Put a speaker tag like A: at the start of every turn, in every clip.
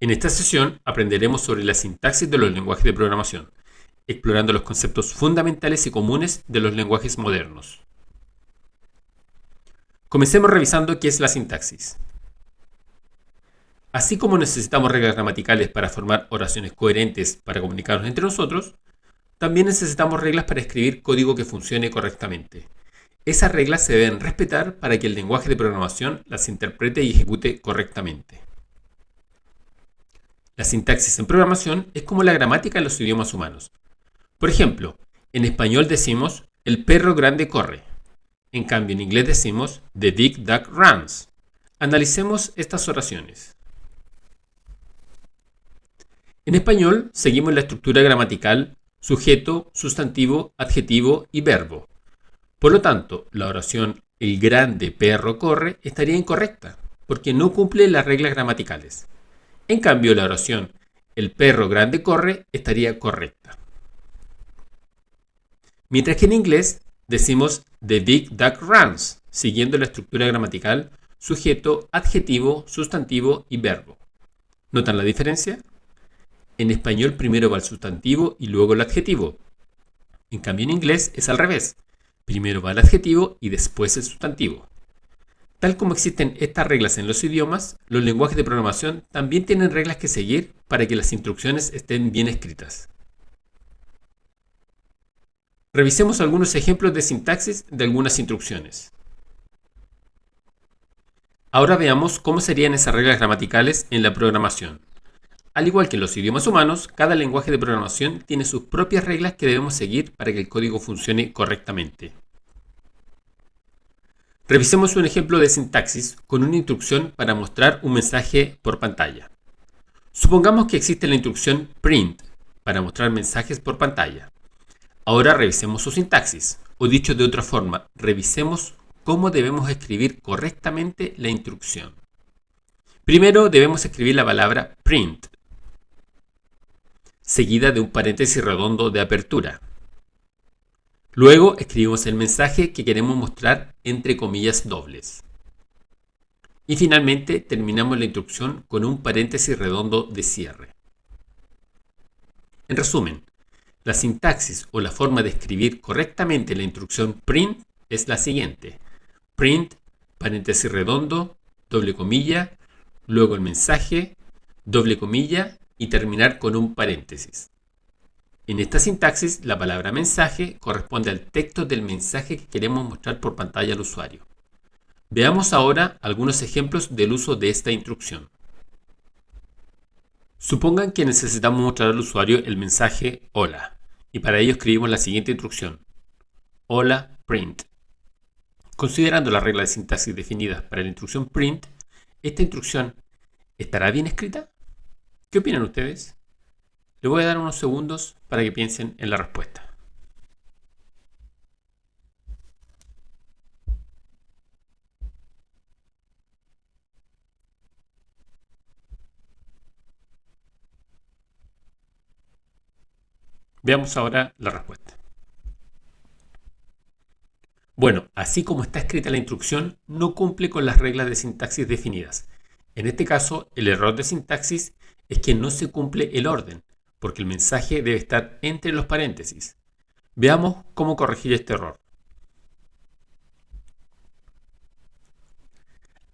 A: En esta sesión aprenderemos sobre la sintaxis de los lenguajes de programación, explorando los conceptos fundamentales y comunes de los lenguajes modernos. Comencemos revisando qué es la sintaxis. Así como necesitamos reglas gramaticales para formar oraciones coherentes para comunicarnos entre nosotros, también necesitamos reglas para escribir código que funcione correctamente. Esas reglas se deben respetar para que el lenguaje de programación las interprete y ejecute correctamente. La sintaxis en programación es como la gramática en los idiomas humanos. Por ejemplo, en español decimos el perro grande corre. En cambio, en inglés decimos the big duck runs. Analicemos estas oraciones. En español seguimos la estructura gramatical sujeto, sustantivo, adjetivo y verbo. Por lo tanto, la oración el grande perro corre estaría incorrecta, porque no cumple las reglas gramaticales. En cambio, la oración el perro grande corre estaría correcta. Mientras que en inglés decimos the big duck runs, siguiendo la estructura gramatical sujeto, adjetivo, sustantivo y verbo. ¿Notan la diferencia? En español primero va el sustantivo y luego el adjetivo. En cambio en inglés es al revés. Primero va el adjetivo y después el sustantivo. Tal como existen estas reglas en los idiomas, los lenguajes de programación también tienen reglas que seguir para que las instrucciones estén bien escritas. Revisemos algunos ejemplos de sintaxis de algunas instrucciones. Ahora veamos cómo serían esas reglas gramaticales en la programación. Al igual que en los idiomas humanos, cada lenguaje de programación tiene sus propias reglas que debemos seguir para que el código funcione correctamente. Revisemos un ejemplo de sintaxis con una instrucción para mostrar un mensaje por pantalla. Supongamos que existe la instrucción print para mostrar mensajes por pantalla. Ahora revisemos su sintaxis, o dicho de otra forma, revisemos cómo debemos escribir correctamente la instrucción. Primero debemos escribir la palabra print, seguida de un paréntesis redondo de apertura. Luego escribimos el mensaje que queremos mostrar entre comillas dobles. Y finalmente terminamos la instrucción con un paréntesis redondo de cierre. En resumen, la sintaxis o la forma de escribir correctamente la instrucción print es la siguiente. Print, paréntesis redondo, doble comilla, luego el mensaje, doble comilla y terminar con un paréntesis. En esta sintaxis, la palabra mensaje corresponde al texto del mensaje que queremos mostrar por pantalla al usuario. Veamos ahora algunos ejemplos del uso de esta instrucción. Supongan que necesitamos mostrar al usuario el mensaje hola, y para ello escribimos la siguiente instrucción. Hola print. Considerando las reglas de sintaxis definidas para la instrucción print, ¿esta instrucción estará bien escrita? ¿Qué opinan ustedes? Les voy a dar unos segundos para que piensen en la respuesta. Veamos ahora la respuesta. Bueno, así como está escrita la instrucción, no cumple con las reglas de sintaxis definidas. En este caso, el error de sintaxis es que no se cumple el orden, porque el mensaje debe estar entre los paréntesis. Veamos cómo corregir este error.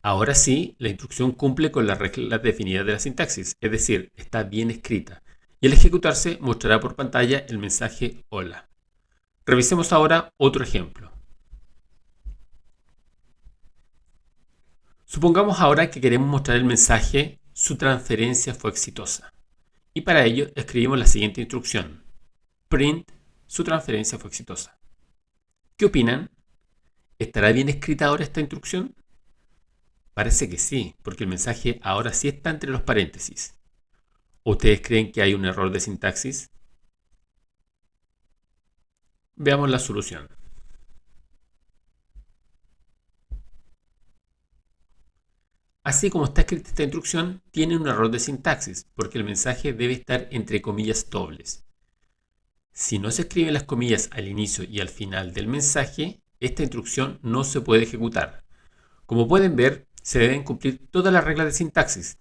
A: Ahora sí, la instrucción cumple con las reglas definidas de la sintaxis, es decir, está bien escrita, y al ejecutarse mostrará por pantalla el mensaje hola. Revisemos ahora otro ejemplo. Supongamos ahora que queremos mostrar el mensaje su transferencia fue exitosa. Y para ello escribimos la siguiente instrucción. Print, su transferencia fue exitosa. ¿Qué opinan? ¿Estará bien escrita ahora esta instrucción? Parece que sí, porque el mensaje ahora sí está entre los paréntesis. ¿Ustedes creen que hay un error de sintaxis? Veamos la solución. Así como está escrita esta instrucción, tiene un error de sintaxis, porque el mensaje debe estar entre comillas dobles. Si no se escriben las comillas al inicio y al final del mensaje, esta instrucción no se puede ejecutar. Como pueden ver, se deben cumplir todas las reglas de sintaxis.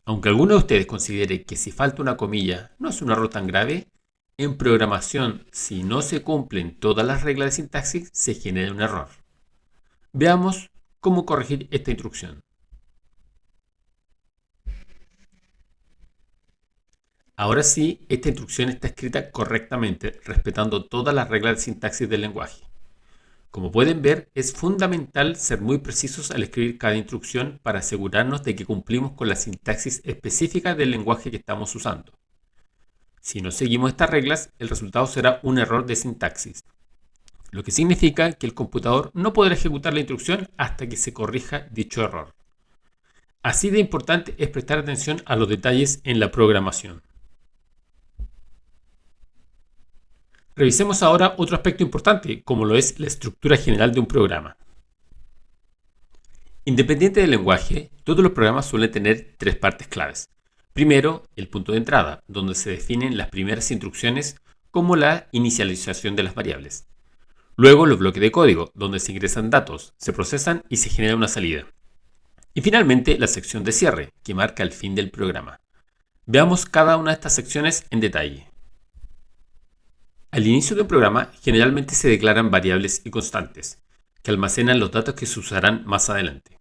A: Aunque alguno de ustedes considere que si falta una comilla no es un error tan grave, en programación, si no se cumplen todas las reglas de sintaxis, se genera un error. Veamos cómo corregir esta instrucción. Ahora sí, esta instrucción está escrita correctamente, respetando todas las reglas de sintaxis del lenguaje. Como pueden ver, es fundamental ser muy precisos al escribir cada instrucción para asegurarnos de que cumplimos con la sintaxis específica del lenguaje que estamos usando. Si no seguimos estas reglas, el resultado será un error de sintaxis, lo que significa que el computador no podrá ejecutar la instrucción hasta que se corrija dicho error. Así de importante es prestar atención a los detalles en la programación. Revisemos ahora otro aspecto importante, como lo es la estructura general de un programa. Independiente del lenguaje, todos los programas suelen tener tres partes claves. Primero, el punto de entrada, donde se definen las primeras instrucciones como la inicialización de las variables. Luego, los bloques de código, donde se ingresan datos, se procesan y se genera una salida. Y finalmente, la sección de cierre, que marca el fin del programa. Veamos cada una de estas secciones en detalle. Al inicio de un programa, generalmente se declaran variables y constantes, que almacenan los datos que se usarán más adelante.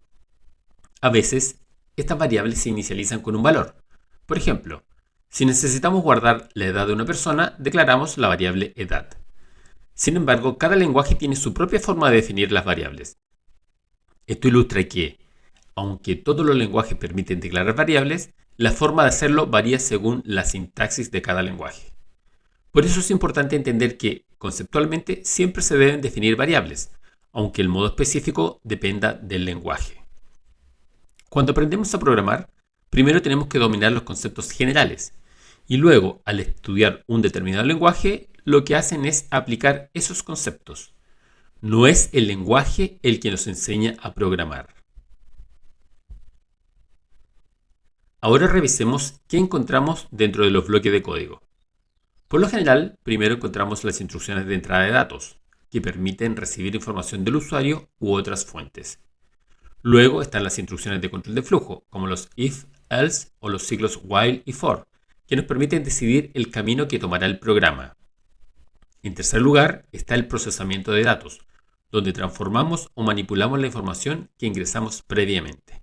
A: A veces, estas variables se inicializan con un valor. Por ejemplo, si necesitamos guardar la edad de una persona, declaramos la variable edad. Sin embargo, cada lenguaje tiene su propia forma de definir las variables. Esto ilustra que, aunque todos los lenguajes permiten declarar variables, la forma de hacerlo varía según la sintaxis de cada lenguaje. Por eso es importante entender que, conceptualmente, siempre se deben definir variables, aunque el modo específico dependa del lenguaje. Cuando aprendemos a programar, primero tenemos que dominar los conceptos generales, y luego, al estudiar un determinado lenguaje, lo que hacen es aplicar esos conceptos. No es el lenguaje el que nos enseña a programar. Ahora revisemos qué encontramos dentro de los bloques de código. Por lo general, primero encontramos las instrucciones de entrada de datos, que permiten recibir información del usuario u otras fuentes. Luego están las instrucciones de control de flujo, como los if, else o los ciclos while y for, que nos permiten decidir el camino que tomará el programa. En tercer lugar está el procesamiento de datos, donde transformamos o manipulamos la información que ingresamos previamente.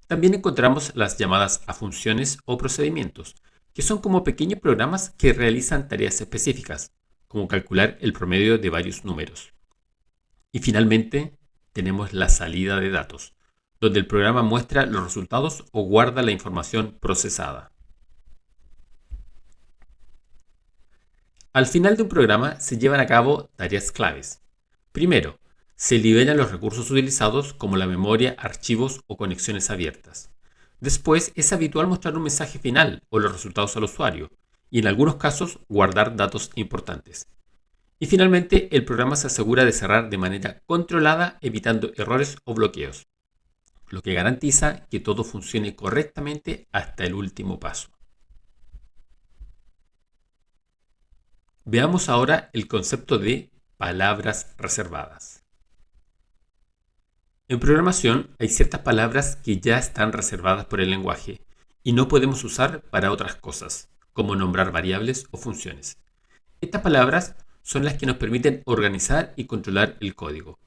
A: También encontramos las llamadas a funciones o procedimientos, que son como pequeños programas que realizan tareas específicas, como calcular el promedio de varios números. Y finalmente, tenemos la salida de datos, donde el programa muestra los resultados o guarda la información procesada. Al final de un programa se llevan a cabo tareas claves. Primero, se liberan los recursos utilizados como la memoria, archivos o conexiones abiertas. Después, es habitual mostrar un mensaje final o los resultados al usuario, y en algunos casos guardar datos importantes. Y finalmente, el programa se asegura de cerrar de manera controlada, evitando errores o bloqueos, lo que garantiza que todo funcione correctamente hasta el último paso. Veamos ahora el concepto de palabras reservadas. En programación hay ciertas palabras que ya están reservadas por el lenguaje y no podemos usar para otras cosas, como nombrar variables o funciones. Estas palabras son las que nos permiten organizar y controlar el código.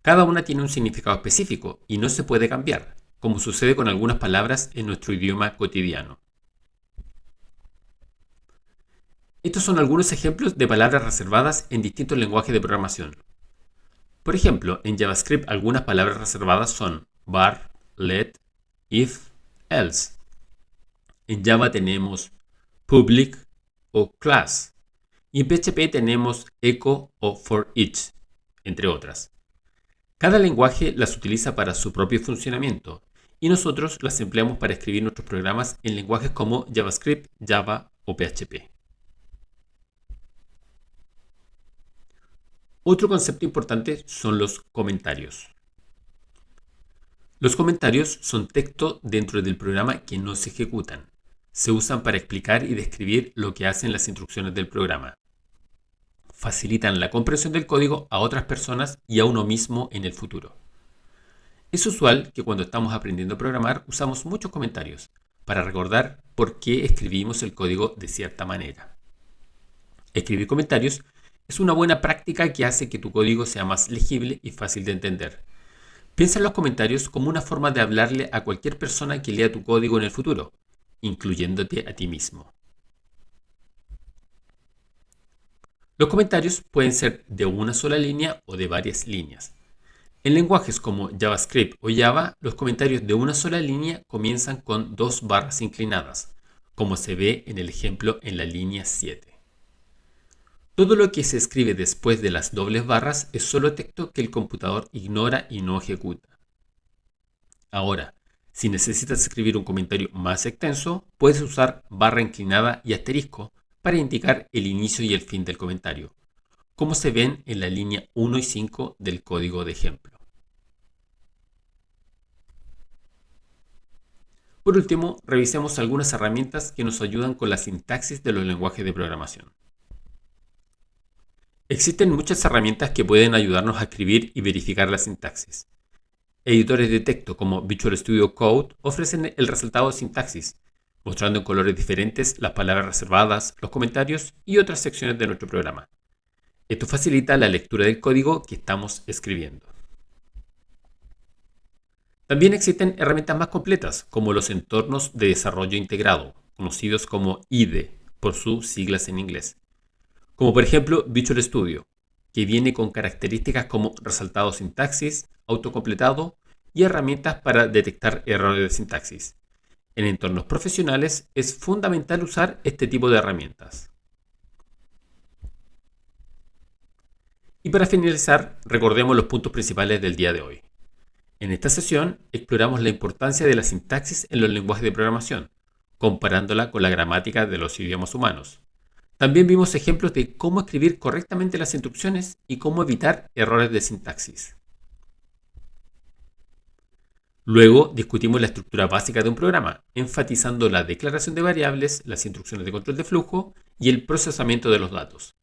A: Cada una tiene un significado específico y no se puede cambiar, como sucede con algunas palabras en nuestro idioma cotidiano. Estos son algunos ejemplos de palabras reservadas en distintos lenguajes de programación. Por ejemplo, en JavaScript algunas palabras reservadas son var, let, if, else. En Java tenemos public o class. Y en PHP tenemos echo o for each, entre otras. Cada lenguaje las utiliza para su propio funcionamiento y nosotros las empleamos para escribir nuestros programas en lenguajes como JavaScript, Java o PHP. Otro concepto importante son los comentarios. Los comentarios son texto dentro del programa que no se ejecutan. Se usan para explicar y describir lo que hacen las instrucciones del programa. Facilitan la comprensión del código a otras personas y a uno mismo en el futuro. Es usual que cuando estamos aprendiendo a programar usamos muchos comentarios, para recordar por qué escribimos el código de cierta manera. Escribir comentarios es una buena práctica que hace que tu código sea más legible y fácil de entender. Piensa en los comentarios como una forma de hablarle a cualquier persona que lea tu código en el futuro, incluyéndote a ti mismo. Los comentarios pueden ser de una sola línea o de varias líneas. En lenguajes como JavaScript o Java, los comentarios de una sola línea comienzan con dos barras inclinadas, como se ve en el ejemplo en la línea 7. Todo lo que se escribe después de las dobles barras es solo texto que el computador ignora y no ejecuta. Ahora, si necesitas escribir un comentario más extenso, puedes usar barra inclinada y asterisco para indicar el inicio y el fin del comentario, como se ven en la línea 1 y 5 del código de ejemplo. Por último, revisemos algunas herramientas que nos ayudan con la sintaxis de los lenguajes de programación. Existen muchas herramientas que pueden ayudarnos a escribir y verificar la sintaxis. Editores de texto como Visual Studio Code ofrecen el resultado de sintaxis, mostrando en colores diferentes las palabras reservadas, los comentarios y otras secciones de nuestro programa. Esto facilita la lectura del código que estamos escribiendo. También existen herramientas más completas, como los entornos de desarrollo integrado, conocidos como IDE por sus siglas en inglés, como por ejemplo Visual Studio, que viene con características como resaltado sintaxis, autocompletado y herramientas para detectar errores de sintaxis. En entornos profesionales es fundamental usar este tipo de herramientas. Y para finalizar, recordemos los puntos principales del día de hoy. En esta sesión exploramos la importancia de la sintaxis en los lenguajes de programación, comparándola con la gramática de los idiomas humanos. También vimos ejemplos de cómo escribir correctamente las instrucciones y cómo evitar errores de sintaxis. Luego discutimos la estructura básica de un programa, enfatizando la declaración de variables, las instrucciones de control de flujo y el procesamiento de los datos.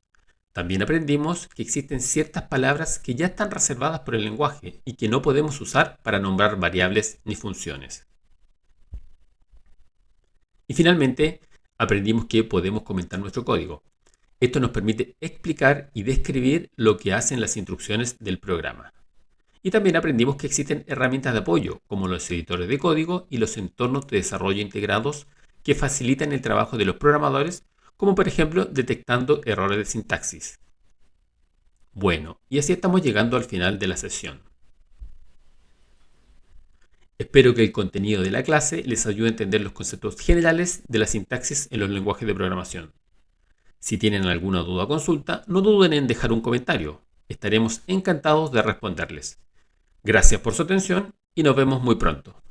A: También aprendimos que existen ciertas palabras que ya están reservadas por el lenguaje y que no podemos usar para nombrar variables ni funciones. Y finalmente, aprendimos que podemos comentar nuestro código. Esto nos permite explicar y describir lo que hacen las instrucciones del programa. Y también aprendimos que existen herramientas de apoyo, como los editores de código y los entornos de desarrollo integrados que facilitan el trabajo de los programadores, como por ejemplo detectando errores de sintaxis. Bueno, y así estamos llegando al final de la sesión. Espero que el contenido de la clase les ayude a entender los conceptos generales de la sintaxis en los lenguajes de programación. Si tienen alguna duda o consulta, no duden en dejar un comentario. Estaremos encantados de responderles. Gracias por su atención y nos vemos muy pronto.